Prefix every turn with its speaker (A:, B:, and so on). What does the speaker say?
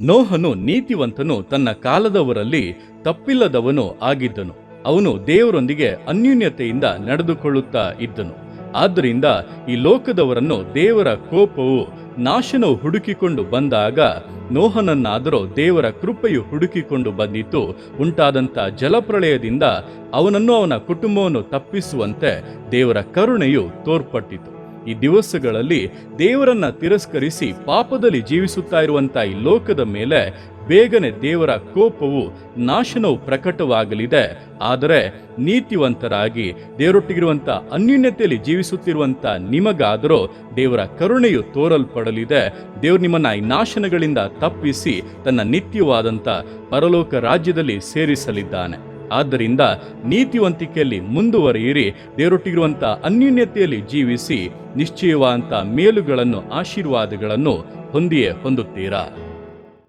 A: ನೋಹನು ನೀತಿವಂತನು, ತನ್ನ ಕಾಲದವರಲ್ಲಿ ತಪ್ಪಿಲ್ಲದವನು ಆಗಿದ್ದನು. ಅವನು ದೇವರೊಂದಿಗೆ ಅನ್ಯೋನ್ಯತೆಯಿಂದ ನಡೆದುಕೊಳ್ಳುತ್ತಾ ಇದ್ದನು. ಆದ್ದರಿಂದ ಈ ಲೋಕದವರನ್ನು ದೇವರ ಕೋಪವು, ನಾಶನವು ಹುಡುಕಿಕೊಂಡು ಬಂದಾಗ, ನೋಹನನ್ನಾದರೂ ದೇವರ ಕೃಪೆಯು ಹುಡುಕಿಕೊಂಡು ಬಂದಿತು. ಉಂಟಾದಂಥ ಜಲಪ್ರಳಯದಿಂದ ಅವನನ್ನು ಅವನ ಕುಟುಂಬವನ್ನು ತಪ್ಪಿಸುವಂತೆ ದೇವರ ಕರುಣೆಯು ತೋರ್ಪಟ್ಟಿತು. ಈ ದಿವಸಗಳಲ್ಲಿ ದೇವರನ್ನ ತಿರಸ್ಕರಿಸಿ ಪಾಪದಲ್ಲಿ ಜೀವಿಸುತ್ತಾ ಇರುವಂಥ ಈ ಲೋಕದ ಮೇಲೆ ಬೇಗನೆ ದೇವರ ಕೋಪವು, ನಾಶನವು ಪ್ರಕಟವಾಗಲಿದೆ. ಆದರೆ ನೀತಿವಂತರಾಗಿ ದೇವರೊಟ್ಟಿಗಿರುವಂಥ ಅನ್ಯೋನ್ಯತೆಯಲ್ಲಿ ಜೀವಿಸುತ್ತಿರುವಂಥ ನಿಮಗಾದರೂ ದೇವರ ಕರುಣೆಯು ತೋರಲ್ಪಡಲಿದೆ. ದೇವರು ನಿಮ್ಮನ್ನು ಈ ನಾಶನಗಳಿಂದ ತಪ್ಪಿಸಿ ತನ್ನ ನಿತ್ಯವಾದಂಥ ಪರಲೋಕ ರಾಜ್ಯದಲ್ಲಿ ಸೇರಿಸಲಿದ್ದಾನೆ. ಆದ್ದರಿಂದ ನೀತಿವಂತಿಕೆಯಲ್ಲಿ ಮುಂದುವರಿಯಿರಿ. ದೇವರೊಟ್ಟಿಗಿರುವಂಥ ಅನ್ಯೋನ್ಯತೆಯಲ್ಲಿ ಜೀವಿಸಿ ನಿಶ್ಚಯವಾದಂಥ ಮೇಲುಗಳನ್ನು, ಆಶೀರ್ವಾದಗಳನ್ನು ಹೊಂದಿಯೇ ಹೊಂದುತ್ತೀರಾ.